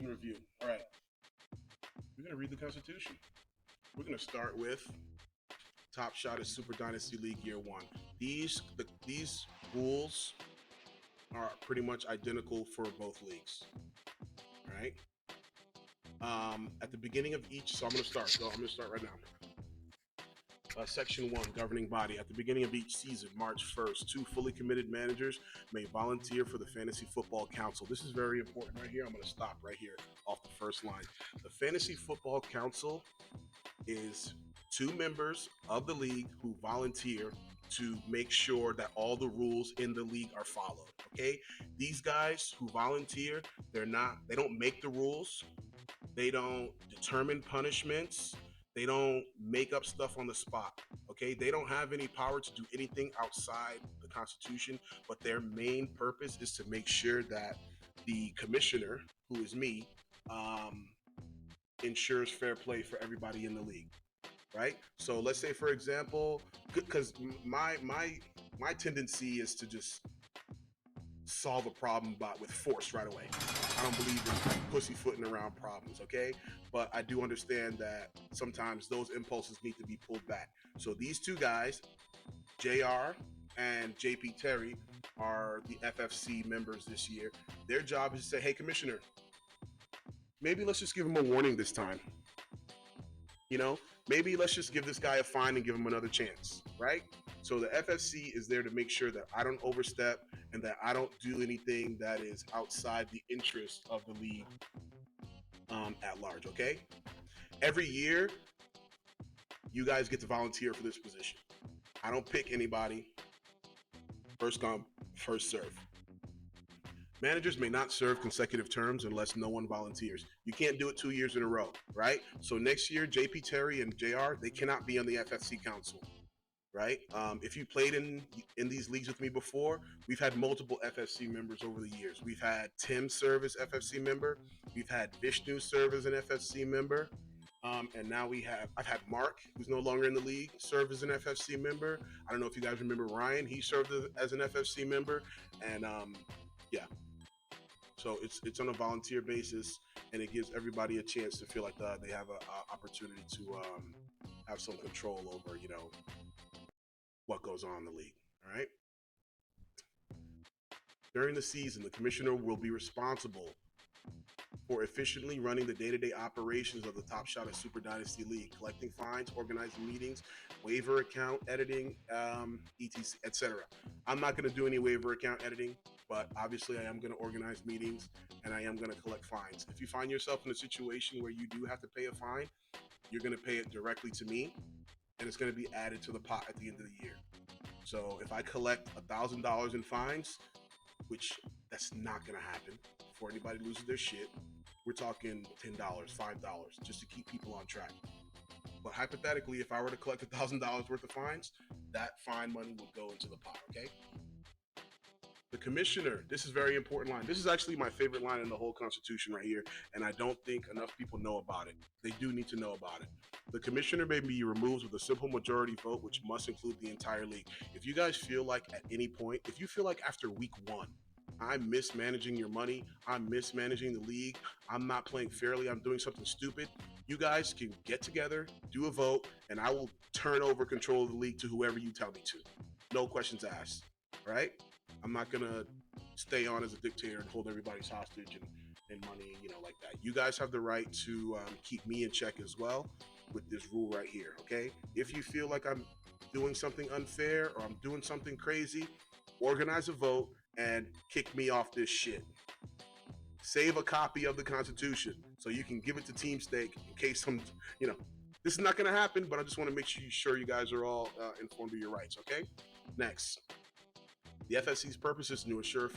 Constitution review. All right, we're gonna read the Constitution. We're gonna start with Top Shot is Super Dynasty League Year One. These rules are pretty much identical for both leagues. All right. At the beginning of each, so I'm gonna start. So I'm gonna start right now. Section 1, governing body. At the beginning of each season, March 1st, 2 fully committed managers may volunteer for the Fantasy Football Council. This is very important right here. I'm going to stop right here off the first line. The Fantasy Football Council is 2 members of the league who volunteer to make sure that all the rules in the league are followed. Okay? These guys who volunteer, they don't make the rules. They don't determine punishments. They don't make up stuff on the spot, okay? They don't have any power to do anything outside the Constitution, but their main purpose is to make sure that the commissioner, who is me, ensures fair play for everybody in the league, right? So let's say, for example, because my tendency is to just solve a problem with force right away. I don't believe in pussyfooting around problems, okay? But I do understand that sometimes those impulses need to be pulled back. So these 2 guys, JR and JP Terry, are the FFC members this year. Their job is to say, hey, commissioner, maybe let's just give him a warning this time. You know, maybe let's just give this guy a fine and give him another chance, right? So the FFC is there to make sure that I don't overstep and that I don't do anything that is outside the interest of the league at large, okay? Every year, you guys get to volunteer for this position. I don't pick anybody. First come, first serve. Managers may not serve consecutive terms unless no one volunteers. You can't do it 2 years in a row, right? So next year, JP Terry and JR, they cannot be on the FFC council. Right? If you played in these leagues with me before, we've had multiple FFC members over the years. We've had Tim serve as FFC member. We've had Vishnu serve as an FFC member. And now I've had Mark, who's no longer in the league, serve as an FFC member. I don't know if you guys remember Ryan. He served as an FFC member. And yeah. So it's on a volunteer basis, and it gives everybody a chance to feel like they have an opportunity to have some control over, what goes on in the league. All right. During the season, the commissioner will be responsible for efficiently running the day-to-day operations of the Top Shot of Super Dynasty League, collecting fines, organizing meetings, waiver account editing, etc., etc. I'm not going to do any waiver account editing, but obviously I am going to organize meetings and I am going to collect fines. If you find yourself in a situation where you do have to pay a fine, you're going to pay it directly to me, and it's going to be added to the pot at the end of the year. So if I collect $1,000 in fines, which that's not going to happen before anybody loses their shit, we're talking $10, $5, just to keep people on track. But hypothetically, if I were to collect $1,000 worth of fines, that fine money would go into the pot, okay? The commissioner, this is a very important line. This is actually my favorite line in the whole Constitution right here, and I don't think enough people know about it. They do need to know about it. The commissioner may be removed with a simple majority vote, which must include the entire league. If you guys feel like at any point, if you feel like after week 1, I'm mismanaging your money, I'm mismanaging the league, I'm not playing fairly, I'm doing something stupid, you guys can get together, do a vote, and I will turn over control of the league to whoever you tell me to. No questions asked, right? I'm not going to stay on as a dictator and hold everybody's hostage and money, like that. You guys have the right to keep me in check as well with this rule right here, okay? If you feel like I'm doing something unfair or I'm doing something crazy, organize a vote and kick me off this shit. Save a copy of the Constitution so you can give it to Team Steak in case this is not going to happen, but I just want to make sure you guys are all informed of your rights, okay? Next. The FFC's purpose is to ensure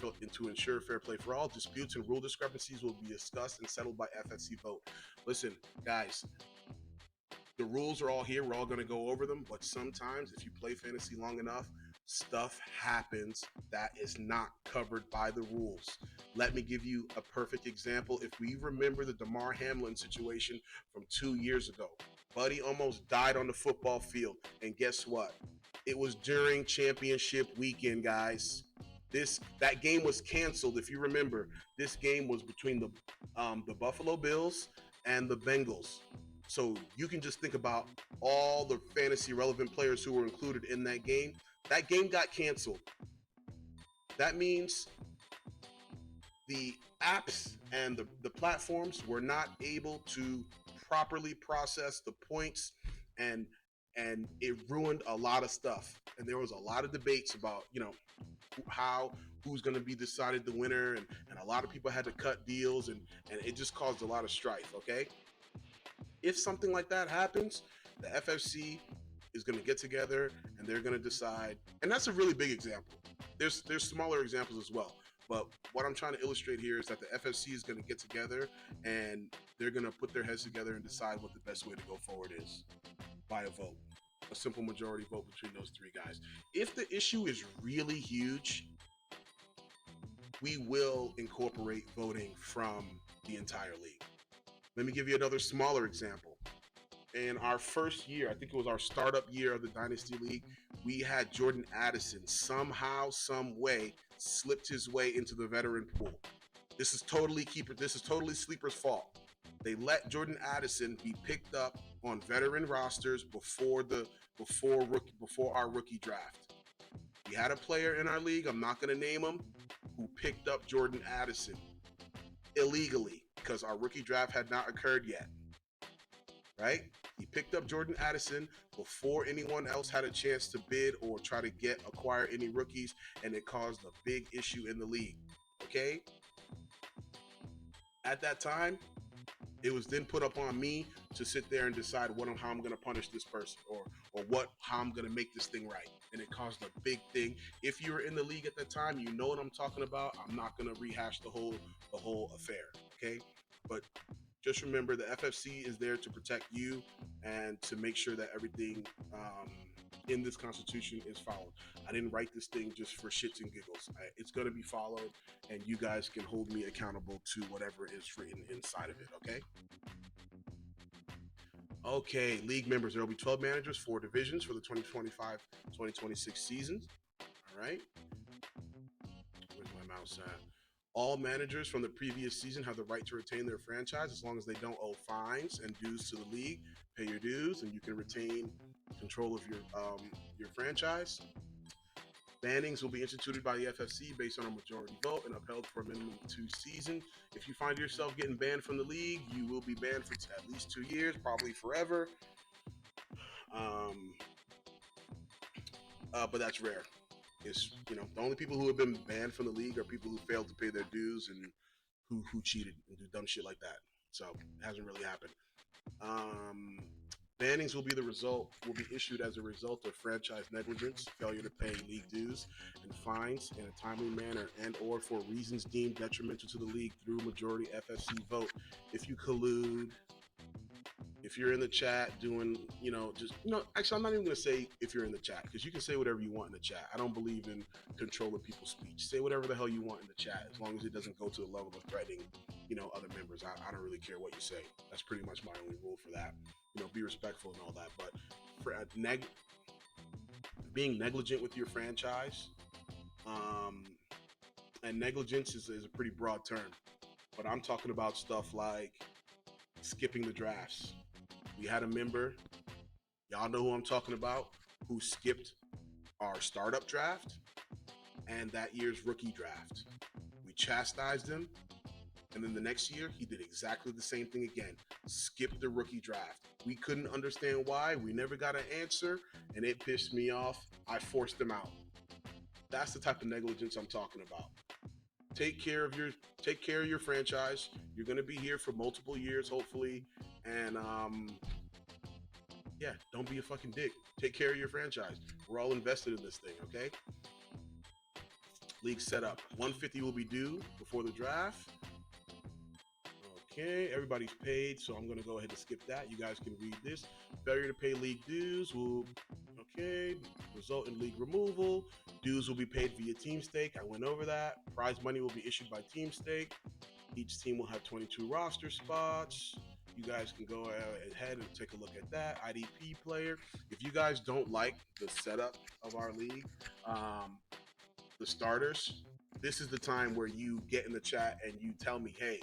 fair play for all. Disputes and rule discrepancies will be discussed and settled by FFC vote. Listen, guys, the rules are all here. We're all going to go over them, but sometimes if you play fantasy long enough, stuff happens that is not covered by the rules. Let me give you a perfect example. If we remember the Damar Hamlin situation from 2 years ago, Buddy almost died on the football field, and guess what? It was during championship weekend, guys. That game was canceled. If you remember, this game was between the Buffalo Bills and the Bengals. So you can just think about all the fantasy relevant players who were included in that game. That game got canceled. That means the apps and the platforms were not able to properly process the points, and it ruined a lot of stuff. And there was a lot of debates about, how who's going to be decided the winner, and a lot of people had to cut deals, and it just caused a lot of strife. Okay, if something like that happens, the FFC is going to get together and they're going to decide. And that's a really big example. There's smaller examples as well. But what I'm trying to illustrate here is that the FFC is going to get together and they're going to put their heads together and decide what the best way to go forward is by a vote, a simple majority vote between those three guys. If the issue is really huge, we will incorporate voting from the entire league. Let me give you another smaller example. In our first year, I think it was our startup year of the Dynasty League, we had Jordan Addison somehow, some way, slipped his way into the veteran pool. This is totally Sleeper's fault. They let Jordan Addison be picked up on veteran rosters before our rookie draft. We had a player in our league, I'm not going to name him, who picked up Jordan Addison illegally because our rookie draft had not occurred yet. Right? He picked up Jordan Addison before anyone else had a chance to bid or try to acquire any rookies, and it caused a big issue in the league. Okay? At that time, it was then put up on me to sit there and decide how I'm going to punish this person or how I'm going to make this thing right. And it caused a big thing. If you were in the league at that time, you know what I'm talking about. I'm not going to rehash the whole affair. Okay? But just remember, the FFC is there to protect you and to make sure that everything in this Constitution is followed. I didn't write this thing just for shits and giggles. It's going to be followed, and you guys can hold me accountable to whatever is written inside of it, okay? Okay, league members, there will be 12 managers, 4 divisions for the 2025-2026 seasons. All right. Where's my mouse at? All managers from the previous season have the right to retain their franchise as long as they don't owe fines and dues to the league. Pay your dues, and you can retain control of your franchise. Bannings will be instituted by the FFC based on a majority vote and upheld for a minimum of 2 seasons. If you find yourself getting banned from the league, you will be banned for at least 2 years, probably forever. But that's rare. It's, the only people who have been banned from the league are people who failed to pay their dues and who cheated and do dumb shit like that. So it hasn't really happened. Bannings will be issued as a result of franchise negligence, failure to pay league dues and fines in a timely manner, and or for reasons deemed detrimental to the league through majority FFC vote. If you collude, if you're in the chat doing, actually, I'm not even going to say if you're in the chat, because you can say whatever you want in the chat. I don't believe in controlling people's speech. Say whatever the hell you want in the chat, as long as it doesn't go to the level of threatening, other members. I don't really care what you say. That's pretty much my only rule for that. Be respectful and all that. But for being negligent with your franchise, and negligence is a pretty broad term. But I'm talking about stuff like skipping the drafts. We had a member, y'all know who I'm talking about, who skipped our startup draft and that year's rookie draft. We chastised him, and then the next year, he did exactly the same thing again. Skipped the rookie draft. We couldn't understand why. We never got an answer, and it pissed me off. I forced him out. That's the type of negligence I'm talking about. Take care of your franchise. You're going to be here for multiple years, hopefully. And don't be a fucking dick. Take care of your franchise. We're all invested in this thing, okay? League setup. 150 will be due before the draft. Okay, everybody's paid, so I'm going to go ahead and skip that. You guys can read this. Failure to pay league dues will, result in league removal. Dues will be paid via team stake. I went over that. Prize money will be issued by team stake. Each team will have 22 roster spots. You guys can go ahead and take a look at that. IDP player. If you guys don't like the setup of our league, the starters, this is the time where you get in the chat and you tell me, hey,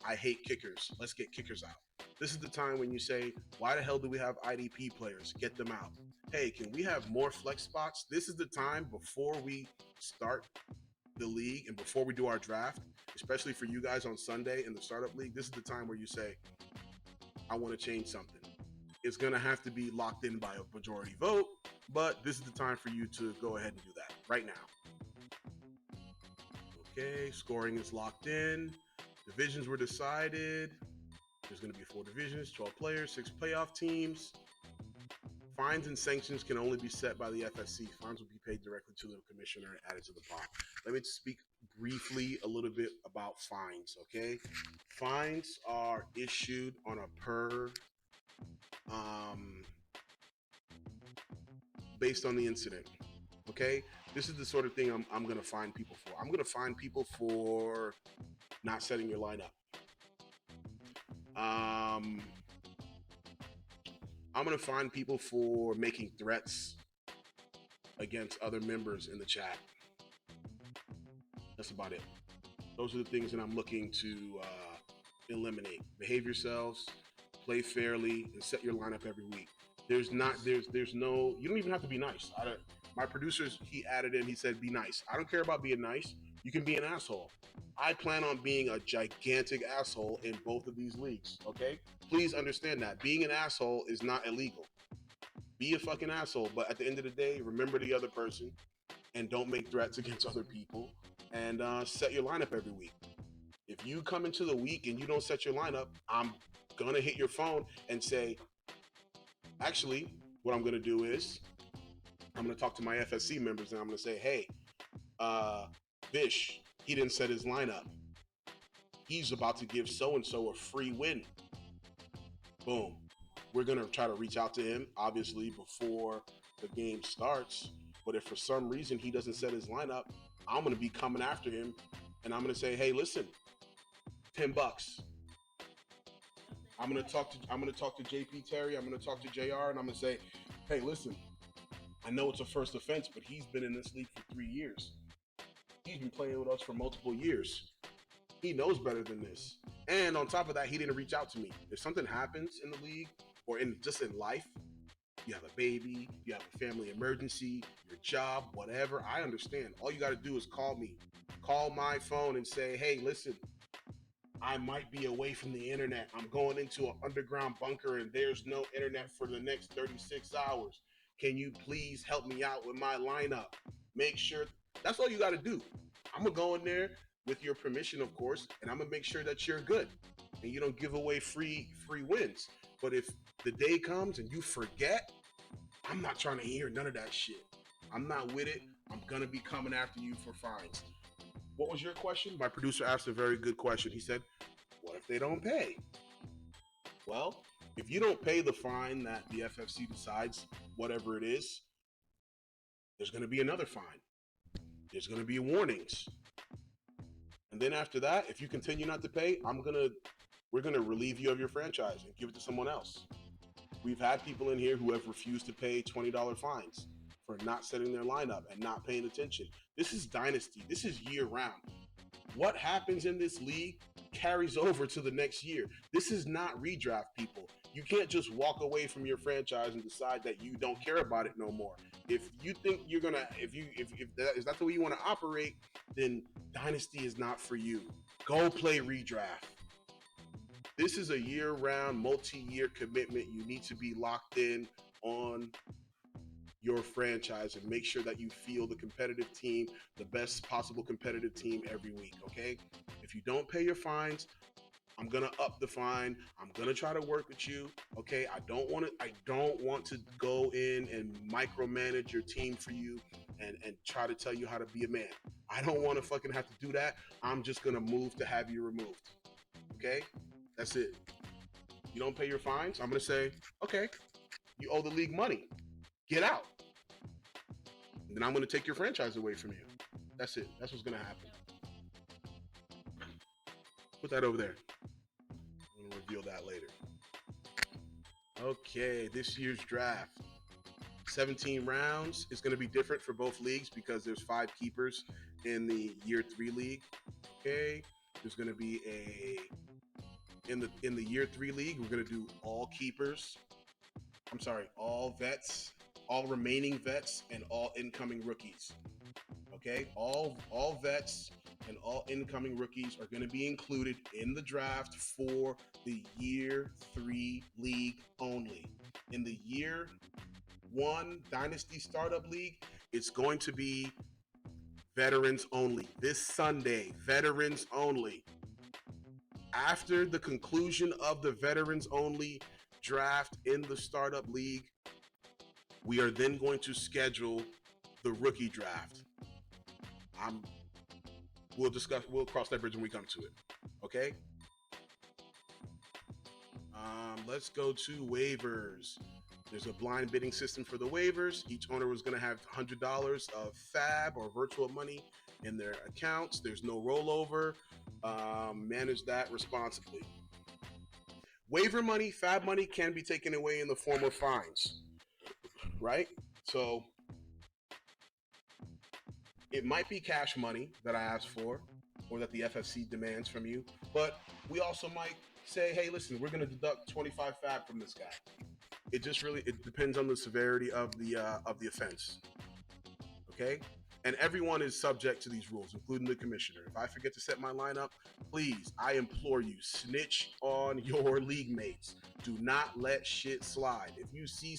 I hate kickers. Let's get kickers out. This is the time when you say, why the hell do we have IDP players? Get them out. Hey, can we have more flex spots? This is the time before we start the league and before we do our draft, especially for you guys on Sunday in the startup league. This is the time where you say, I want to change something. It's going to have to be locked in by a majority vote, but this is the time for you to go ahead and do that right now. Okay, scoring is locked in. Divisions were decided. There's going to be 4 divisions, 12 players, 6 playoff teams. Fines and sanctions can only be set by the FSC. Fines will be paid directly to the commissioner and added to the pot. Let me speak briefly a little bit about fines, okay? Fines are issued on a per, based on the incident, okay? This is the sort of thing I'm going to fine people for. I'm going to fine people for not setting your lineup. I'm going to find people for making threats against other members in the chat. That's about it. Those are the things that I'm looking to eliminate. Behave yourselves, play fairly, and set your lineup every week. There's no, you don't even have to be nice. My producers, he added in, he said, be nice. I don't care about being nice. You can be an asshole. I plan on being a gigantic asshole in both of these leagues, okay? Please understand that. Being an asshole is not illegal. Be a fucking asshole, but at the end of the day, remember the other person and don't make threats against other people, and set your lineup every week. If you come into the week and you don't set your lineup, I'm gonna hit your phone and say, actually, what I'm gonna do is I'm gonna talk to my FSC members and I'm gonna say, hey, Vish, he didn't set his lineup. He's about to give so-and-so a free win. Boom. We're going to try to reach out to him, obviously, before the game starts. But if for some reason he doesn't set his lineup, I'm going to be coming after him. And I'm going to say, hey, listen, $10. I'm going to talk to JP Terry. I'm going to talk to JR. And I'm going to say, hey, listen, I know it's a first offense, but he's been in this league for 3 years. He's been playing with us for multiple years. He knows better than this. And on top of that, he didn't reach out to me. If something happens in the league or just in life, you have a baby, you have a family emergency, your job, whatever, I understand. All you got to do is call me. Call my phone and say, hey, listen, I might be away from the internet. I'm going into an underground bunker and there's no internet for the next 36 hours. Can you please help me out with my lineup? Make sure. That's all you got to do. I'm going to go in there with your permission, of course, and I'm going to make sure that you're good and you don't give away free wins. But if the day comes and you forget, I'm not trying to hear none of that shit. I'm not with it. I'm going to be coming after you for fines. What was your question? My producer asked a very good question. He said, what if they don't pay? Well, if you don't pay the fine that the FFC decides, whatever it is, there's going to be another fine. There's going to be warnings. And then after that, if you continue not to pay, we're going to relieve you of your franchise and give it to someone else. We've had people in here who have refused to pay $20 fines for not setting their lineup and not paying attention. This is Dynasty. This is year round. What happens in this league carries over to the next year. This is not redraft, people. You can't just walk away from your franchise and decide that you don't care about it no more. If you think you're gonna, if that's the way you want to operate, then Dynasty is not for you. Go play redraft. This is a year-round, multi-year commitment. You need to be locked in on your franchise and make sure that you feel the competitive team, the best possible competitive team every week, okay? If you don't pay your fines, I'm gonna up the fine. I'm gonna try to work with you, okay? I don't want to go in and micromanage your team for you and try to tell you how to be a man. I don't want to fucking have to do that. I'm just gonna move to have you removed, okay? That's it. You don't pay your fines, I'm gonna say, okay, you owe the league money. Get out. And then I'm gonna take your franchise away from you. That's it. That's what's gonna happen. Put that over there. I'm gonna reveal that later. Okay, this year's draft. 17 rounds. It's going to be different for both leagues because there's 5 keepers in the year 3 league. Okay, there's going to be a in the year 3 league. We're going to do all keepers. I'm sorry, all vets, all remaining vets, and all incoming rookies. Okay, all vets and all incoming rookies are going to be included in the draft for the year 3 league only. In the year 1 Dynasty Startup League, it's going to be veterans only. This Sunday, veterans only. After the conclusion of the veterans only draft in the Startup League, we are then going to schedule the rookie draft. We'll cross that bridge when we come to it. Okay? Let's go to waivers. There's a blind bidding system for the waivers. Each owner was going to have $100 of fab or virtual money in their accounts. There's no rollover. Manage that responsibly. Waiver money, fab money can be taken away in the form of fines, right? So it might be cash money that I ask for or that the FFC demands from you, but we also might say, hey, listen, we're going to deduct 25 fab from this guy. It depends on the severity of the offense. Okay? And everyone is subject to these rules, including the commissioner. If I forget to set my lineup, please, I implore you, snitch on your league mates. Do not let shit slide. If you see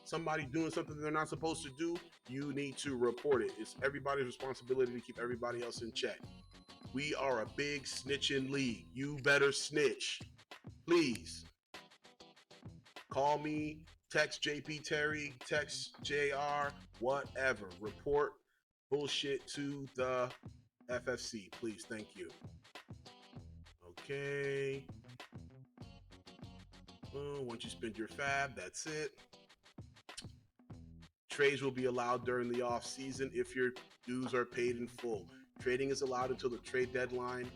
somebody doing something they're not supposed to do, you need to report it. It's everybody's responsibility to keep everybody else in check. We are a big snitching league. You better snitch. Please. Call me, text JP Terry, text JR, whatever. Report bullshit to the FFC, please. Thank you. Okay. Once you spend your fab, that's it. Trades will be allowed during the off season if your dues are paid in full. Trading is allowed until the trade deadline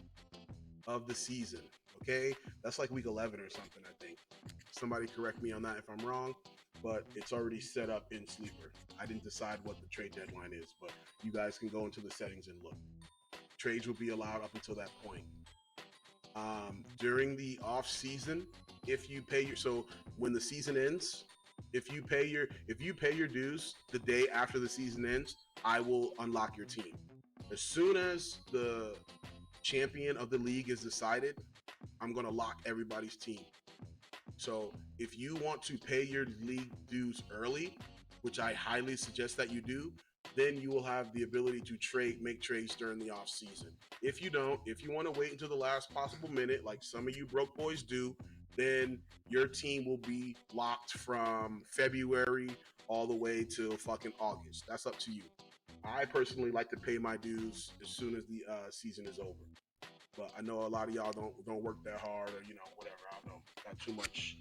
of the season. Okay, that's like week 11 or something, I think. Somebody correct me on that if I'm wrong, but it's already set up in Sleeper. I didn't decide what the trade deadline is, but you guys can go into the settings and look. Trades will be allowed up until that point. During the off season, if you pay when the season ends, if you pay your dues the day after the season ends, I will unlock your team. As soon as the champion of the league is decided, I'm going to lock everybody's team. So if you want to pay your league dues early, which I highly suggest that you do, then you will have the ability to make trades during the off season. If you don't, if you want to wait until the last possible minute, like some of you broke boys do, then your team will be locked from February all the way till fucking August. That's up to you. I personally like to pay my dues as soon as the season is over. But I know a lot of y'all don't work that hard, or whatever. I don't know, got too much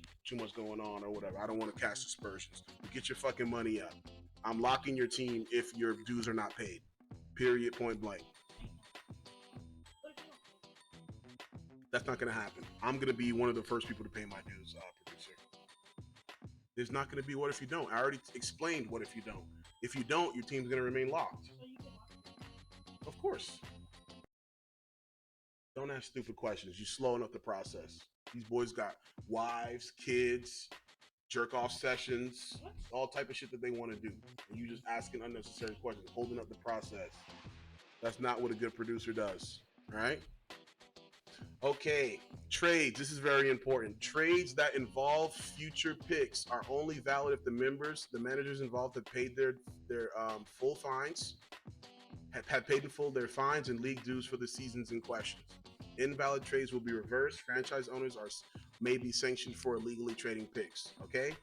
going on or whatever. I don't want to cast aspersions. But get your fucking money up. I'm locking your team if your dues are not paid. Period. Point blank. That's not gonna happen. I'm gonna be one of the first people to pay my dues, producer. There's not gonna be what if you don't. I already explained what if you don't. If you don't, your team's gonna remain locked. Of course. Don't ask stupid questions. You're slowing up the process. These boys got wives, kids, jerk off sessions, all type of shit that they want to do. And you just asking unnecessary questions, holding up the process. That's not what a good producer does. All right? Okay, trades. This is very important. Trades that involve future picks are only valid if the managers involved have paid their full fines, have paid in full their fines and league dues for the seasons in question. Invalid trades will be reversed. Franchise owners may be sanctioned for illegally trading picks. Okay.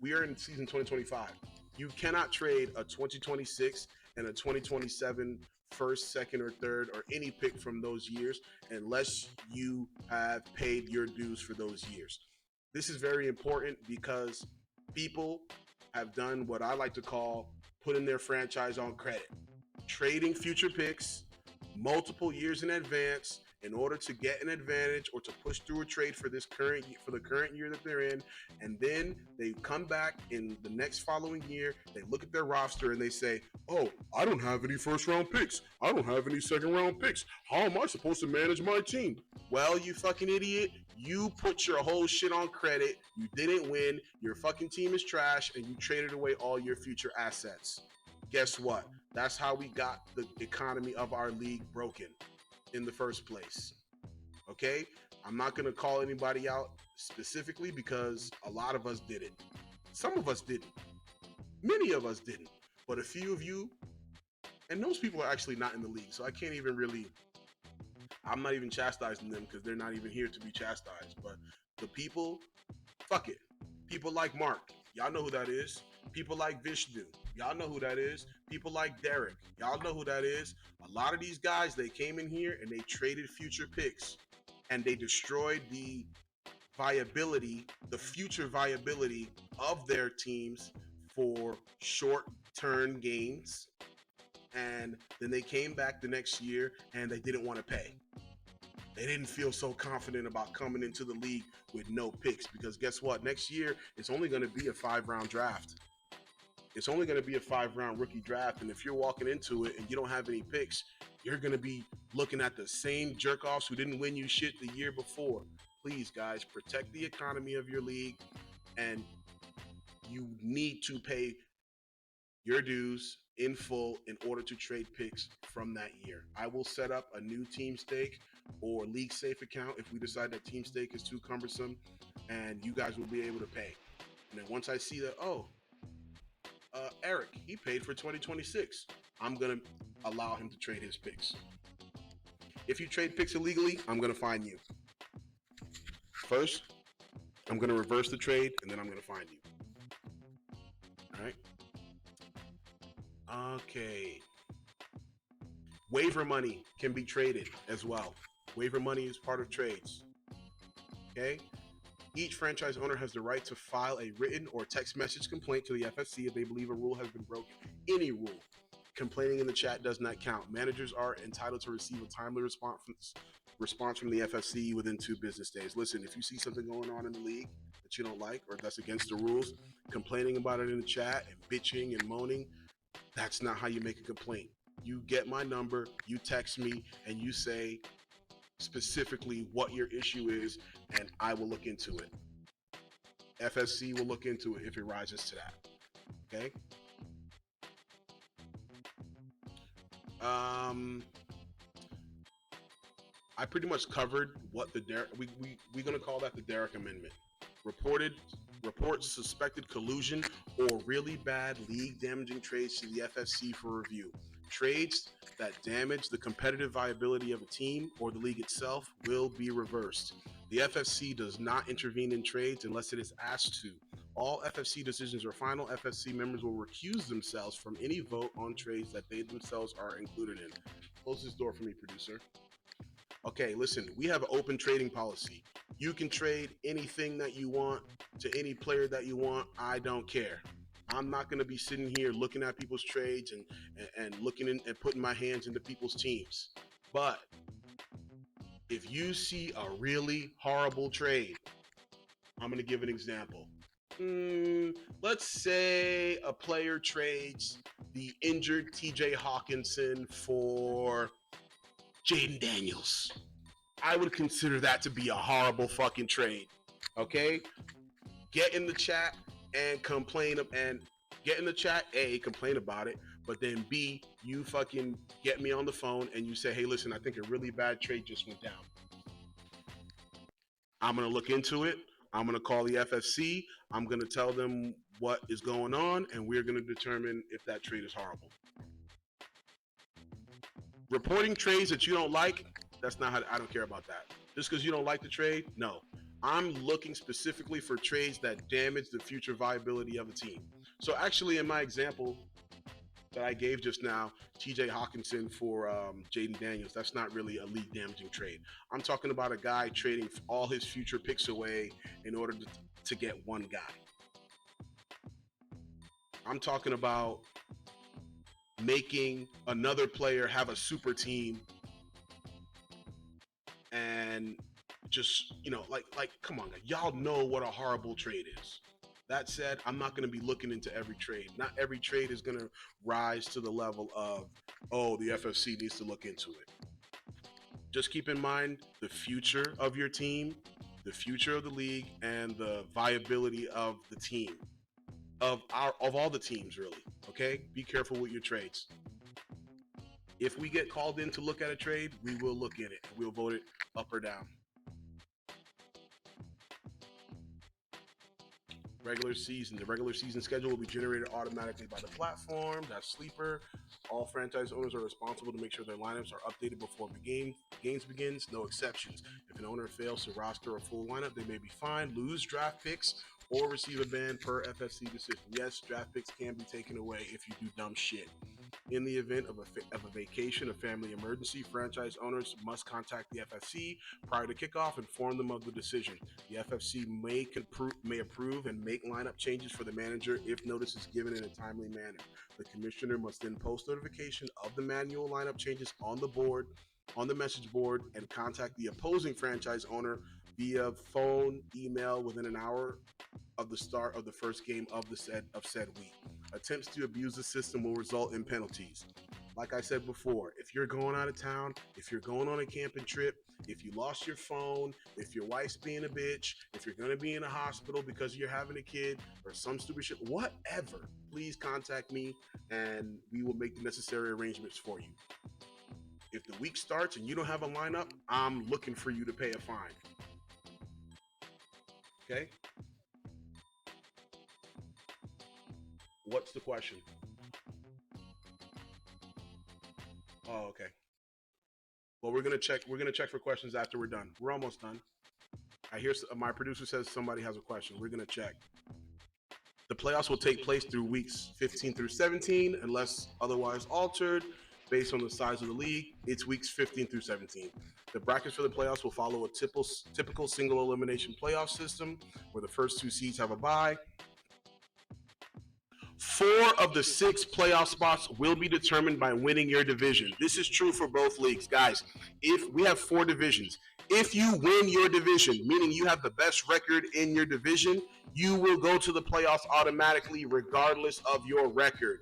We are in season 2025. You cannot trade a 2026 and a 2027 first, second, or third, or any pick from those years unless you have paid your dues for those years. This is very important because people have done what I like to call putting their franchise on credit, trading future picks multiple years in advance in order to get an advantage or to push through a trade for the current year that they're in, and then they come back in the next following year, they look at their roster and they say, oh, I don't have any first round picks, I don't have any second round picks, how am I supposed to manage my team? Well, you fucking idiot, you put your whole shit on credit, you didn't win, your fucking team is trash, and you traded away all your future assets. Guess what? That's how we got the economy of our league broken in the first place. Okay? I'm not going to call anybody out specifically because a lot of us did it. Some of us didn't. Many of us didn't. But a few of you, and those people are actually not in the league, so I can't even really, I'm not even chastising them because they're not even here to be chastised. But the people, fuck it. People like Mark, y'all know who that is. People like Vishnu, y'all know who that is. People like Derek, y'all know who that is. A lot of these guys, they came in here and they traded future picks and they destroyed the viability, the future viability of their teams for short-term gains. And then they came back the next year and they didn't want to pay. They didn't feel so confident about coming into the league with no picks because guess what? Next year, it's only going to be a 5-round draft. It's only going to be a 5-round rookie draft. And if you're walking into it and you don't have any picks, you're going to be looking at the same jerk-offs who didn't win you shit the year before. Please, guys, protect the economy of your league, and you need to pay your dues in full in order to trade picks from that year. I will set up a new Team Stake or League Safe account if we decide that Team Stake is too cumbersome, and you guys will be able to pay. And then once I see that, Eric, he paid for 2026, I'm going to allow him to trade his picks. If you trade picks illegally, I'm going to fine you. First, I'm going to reverse the trade, and then I'm going to fine you. All right? Okay. Waiver money can be traded as well. Waiver money is part of trades. Okay? Each franchise owner has the right to file a written or text message complaint to the FFC if they believe a rule has been broken. Any rule. Complaining in the chat does not count. Managers are entitled to receive a timely response from the FFC within 2 business days. Listen, if you see something going on in the league that you don't like or that's against the rules, complaining about it in the chat and bitching and moaning, that's not how you make a complaint. You get my number, you text me, and you say specifically what your issue is, and I will look into it. FSC will look into it if it rises to that. Okay? I pretty much covered what the we're gonna call that the Derek Amendment. Report suspected collusion or really bad league damaging trades to the FFC for review. Trades that damage the competitive viability of a team or the league itself will be reversed. The FFC does not intervene in trades unless it is asked to. All FFC decisions are final. FFC members will recuse themselves from any vote on trades that they themselves are included in. Close this door for me, producer. Okay, listen, we have an open trading policy. You can trade anything that you want to any player that you want. I don't care. I'm not going to be sitting here looking at people's trades and looking in and putting my hands into people's teams. But if you see a really horrible trade, I'm going to give an example. Let's say a player trades the injured TJ Hawkinson for Jaden Daniels. I would consider that to be a horrible fucking trade. Okay? Get in the chat and complain A, complain about it, but then B, you fucking get me on the phone and you say, hey, listen, I think a really bad trade just went down. I'm going to look into it. I'm going to call the FFC. I'm going to tell them what is going on, and we're going to determine if that trade is horrible. Reporting trades that you don't like, that's not how, I don't care about that. Just because you don't like the trade, no. I'm looking specifically for trades that damage the future viability of a team. So actually in my example that I gave just now, TJ Hawkinson for Jaden Daniels, that's not really a league damaging trade. I'm talking about a guy trading all his future picks away in order to get one guy. I'm talking about making another player have a super team and just, come on, guys. Y'all know what a horrible trade is. That said, I'm not going to be looking into every trade. Not every trade is going to rise to the level of, oh, the FFC needs to look into it. Just keep in mind the future of your team, the future of the league, and the viability of the team, of all the teams, really. Okay, be careful with your trades. If we get called in to look at a trade, we will look at it. We'll vote it up or down. Regular season. The regular season schedule will be generated automatically by the platform. That's Sleeper. All franchise owners are responsible to make sure their lineups are updated before the games begins. No exceptions. If an owner fails to roster a full lineup, they may be fined, lose draft picks, or receive a ban per FFC decision. Yes, draft picks can be taken away if you do dumb shit. In the event of a vacation, a family emergency, franchise owners must contact the FFC prior to kickoff and inform them of the decision. The FFC may approve and make lineup changes for the manager if notice is given in a timely manner. The commissioner must then post notification of the manual lineup changes on the message board, and contact the opposing franchise owner via phone, email within an hour of the start of the first game of said week. Attempts to abuse the system will result in penalties. Like I said before, if you're going out of town, if you're going on a camping trip, if you lost your phone, if your wife's being a bitch, if you're going to be in a hospital because you're having a kid or some stupid shit, whatever, please contact me and we will make the necessary arrangements for you. If the week starts and you don't have a lineup, I'm looking for you to pay a fine. Okay? What's the question? Oh, okay. Well, we're gonna check for questions after we're done. We're almost done. I hear my producer says somebody has a question. We're gonna check. The playoffs will take place through weeks 15 through 17, unless otherwise altered. Based on the size of the league, it's weeks 15 through 17. The brackets for the playoffs will follow a typical single elimination playoff system, where the first two seeds have a bye. 4 of the 6 playoff spots will be determined by winning your division. This is true for both leagues, guys. If we have 4 divisions, if you win your division, meaning you have the best record in your division, you will go to the playoffs automatically, regardless of your record.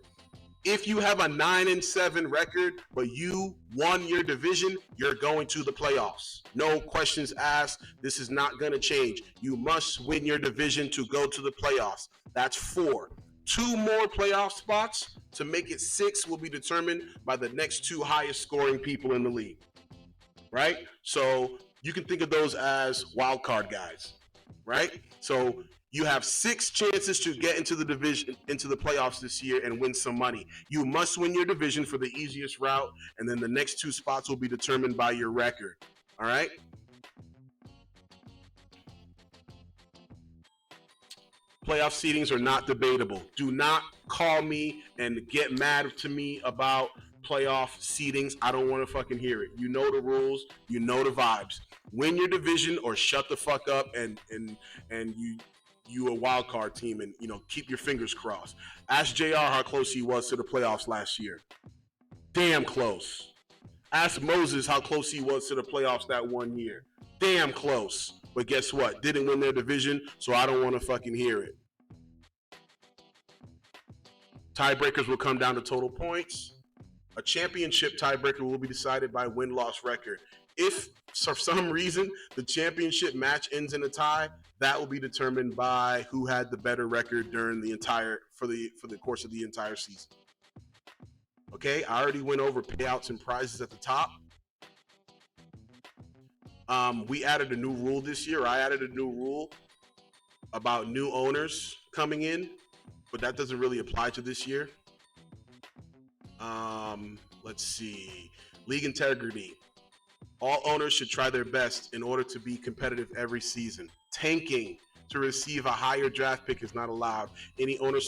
If you have a 9-7 record, but you won your division, you're going to the playoffs. No questions asked. This is not going to change. You must win your division to go to the playoffs. That's 4. 2 more playoff spots to make it 6 will be determined by the next 2 highest scoring people in the league. Right? So you can think of those as wild card guys. Right? So you have 6 chances to get into the division, into the playoffs this year and win some money. You must win your division for the easiest route, and then the next 2 spots will be determined by your record. All right? Playoff seedings are not debatable. Do not call me and get mad to me about playoff seedings. I don't want to fucking hear it. You know the rules. You know the vibes. Win your division or shut the fuck up and you a wild card team, and keep your fingers crossed. Ask JR how close he was to the playoffs last year. Damn close. Ask Moses how close he was to the playoffs that one year. Damn close. But guess what? Didn't win their division, so I don't want to fucking hear it. Tiebreakers will come down to total points. A championship tiebreaker will be decided by win-loss record. If for some reason the championship match ends in a tie, that will be determined by who had the better record during the for the course of the entire season. Okay, I already went over payouts and prizes at the top. We added a new rule this year. I added a new rule about new owners coming in, but that doesn't really apply to this year. Let's see. League integrity. All owners should try their best in order to be competitive every season. Tanking to receive a higher draft pick is not allowed. Any owner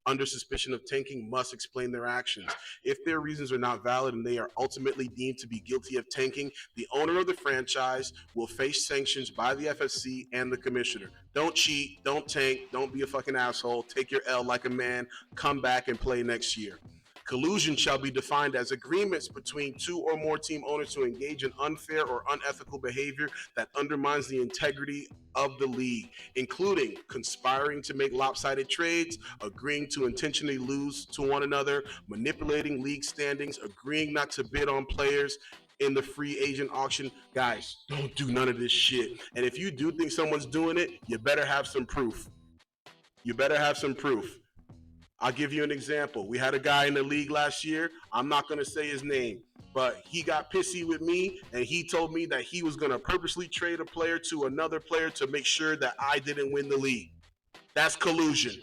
under suspicion of tanking must explain their actions. If their reasons are not valid and they are ultimately deemed to be guilty of tanking, the owner of the franchise will face sanctions by the FFC and the commissioner. Don't cheat, don't tank, don't be a fucking asshole, take your L like a man, come back and play next year. Collusion shall be defined as agreements between two or more team owners to engage in unfair or unethical behavior that undermines the integrity of the league, including conspiring to make lopsided trades, agreeing to intentionally lose to one another, manipulating league standings, agreeing not to bid on players in the free agent auction. Guys, don't do none of this shit. And if you do think someone's doing it, you better have some proof. You better have some proof. I'll give you an example. We had a guy in the league last year. I'm not going to say his name, but he got pissy with me, and he told me that he was going to purposely trade a player to another player to make sure that I didn't win the league. That's collusion.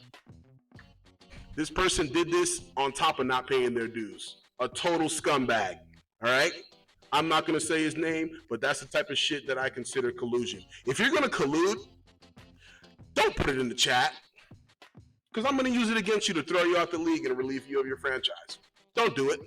This person did this on top of not paying their dues. A total scumbag, all right? I'm not going to say his name, but that's the type of shit that I consider collusion. If you're going to collude, don't put it in the chat. Because I'm going to use it against you to throw you out the league and relieve you of your franchise. Don't do it.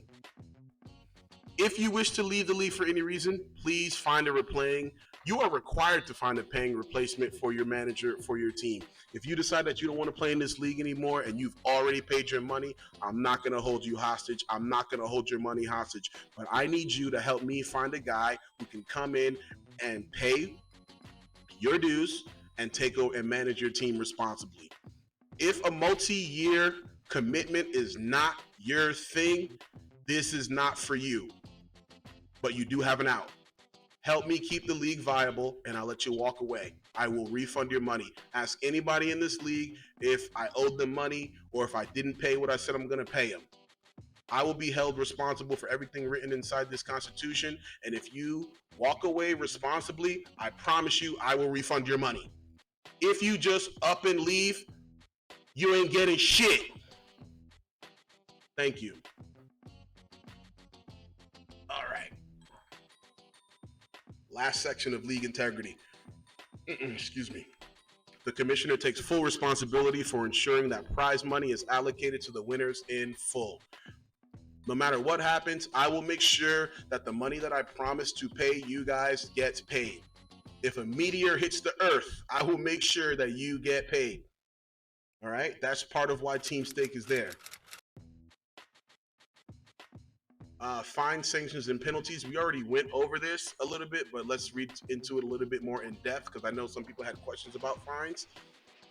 If you wish to leave the league for any reason, please find a replaying. You are required to find a paying replacement for your manager, for your team. If you decide that you don't want to play in this league anymore and you've already paid your money, I'm not going to hold you hostage. I'm not going to hold your money hostage. But I need you to help me find a guy who can come in and pay your dues and take over and manage your team responsibly. If a multi-year commitment is not your thing, this is not for you. But you do have an out. Help me keep the league viable, and I'll let you walk away. I will refund your money. Ask anybody in this league if I owed them money or if I didn't pay what I said I'm going to pay them. I will be held responsible for everything written inside this Constitution, and if you walk away responsibly, I promise you I will refund your money. If you just up and leave, you ain't getting shit. Thank you. All right. Last section of league integrity. Excuse me. The commissioner takes full responsibility for ensuring that prize money is allocated to the winners in full. No matter what happens, I will make sure that the money that I promised to pay you guys gets paid. If a meteor hits the earth, I will make sure that you get paid. All right, that's part of why Team Stake is there. Fine, sanctions, and penalties. We already went over this a little bit, but let's read into it a little bit more in depth because I know some people had questions about fines.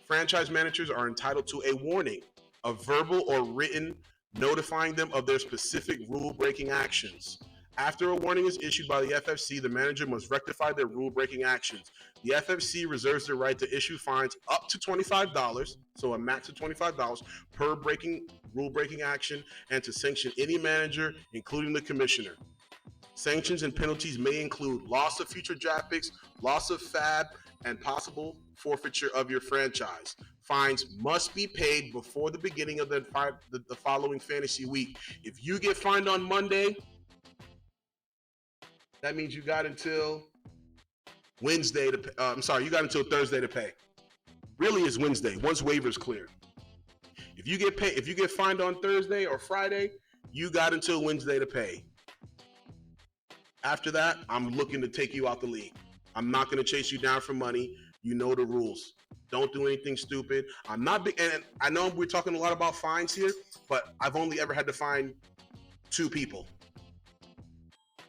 Franchise managers are entitled to a warning, a verbal or written, notifying them of their specific rule-breaking actions. After a warning is issued by the FFC, the manager must rectify their rule-breaking actions. The FFC reserves the right to issue fines up to $25, so a max of $25 per rule-breaking action, and to sanction any manager, including the commissioner. Sanctions and penalties may include loss of future draft picks, loss of FAB, and possible forfeiture of your franchise. Fines must be paid before the beginning of the following fantasy week. If you get fined on Monday, that means you got until Wednesday to you got until Thursday to pay. Really, it's Wednesday once waivers clear. If you get fined on Thursday or Friday, you got until Wednesday to pay. After that, I'm looking to take you out the league. I'm not going to chase you down for money. You know the rules. Don't do anything stupid. I'm not big, and I know we're talking a lot about fines here, but I've only ever had to fine 2 people.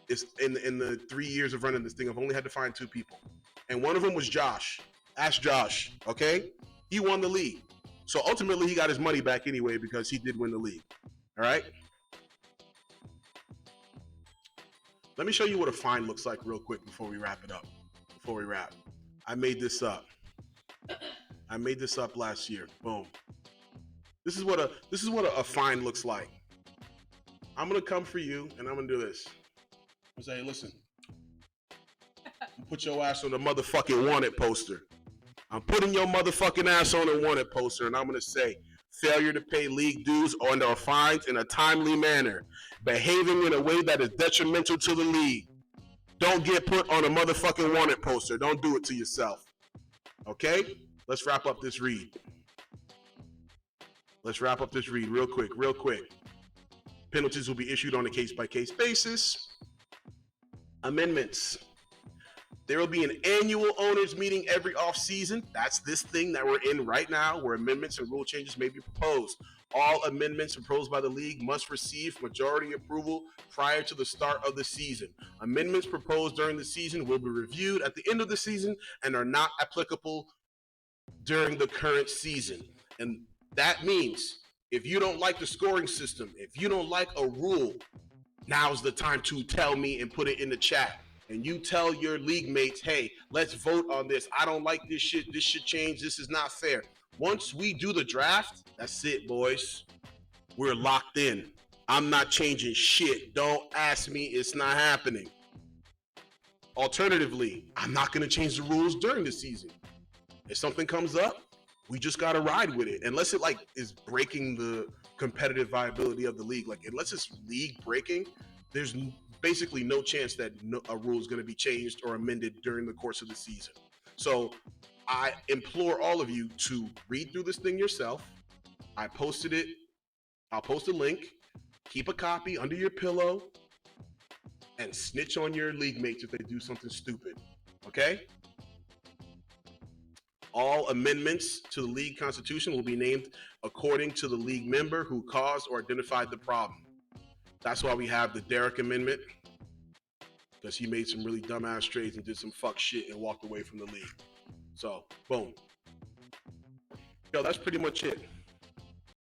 It's in the 3 years of running this thing, I've only had to find 2 people. And one of them was Josh. Ask Josh, okay? He won the league. So ultimately, he got his money back anyway because he did win the league. All right? Let me show you what a fine looks like real quick before we wrap it up. I made this up. I made this up last year. Boom. This is what a fine looks like. I'm going to come for you, and I'm going to do this. I say, hey, listen, put your ass on the motherfucking wanted poster. I'm putting your motherfucking ass on the wanted poster, and I'm going to say, failure to pay league dues or fines in a timely manner, behaving in a way that is detrimental to the league. Don't get put on a motherfucking wanted poster. Don't do it to yourself. Okay? Let's wrap up this read. Real quick. Penalties will be issued on a case-by-case basis. Amendments. There will be an annual owners meeting every off-season. That's this thing that we're in right now, where amendments and rule changes may be proposed. All amendments proposed by the league must receive majority approval prior to the start of the season. Amendments proposed during the season will be reviewed at the end of the season and are not applicable during the current season. And that means if you don't like the scoring system, if you don't like a rule, now's the time to tell me and put it in the chat. And you tell your league mates, hey, let's vote on this. I don't like this shit. This should change. This is not fair. Once we do the draft, that's it, boys. We're locked in. I'm not changing shit. Don't ask me. It's not happening. Alternatively, I'm not going to change the rules during the season. If something comes up, we just got to ride with it. Unless it is breaking the competitive viability of the league. Unless it's league breaking, there's basically no chance that a rule is going to be changed or amended during the course of the season. So I implore all of you to read through this thing yourself. I posted it. I'll post a link. Keep a copy under your pillow and snitch on your league mates if they do something stupid. Okay? All amendments to the league constitution will be named according to the league member who caused or identified the problem. That's why we have the Derek Amendment, because he made some really dumbass trades and did some fuck shit and walked away from the league. So, boom. Yo, that's pretty much it.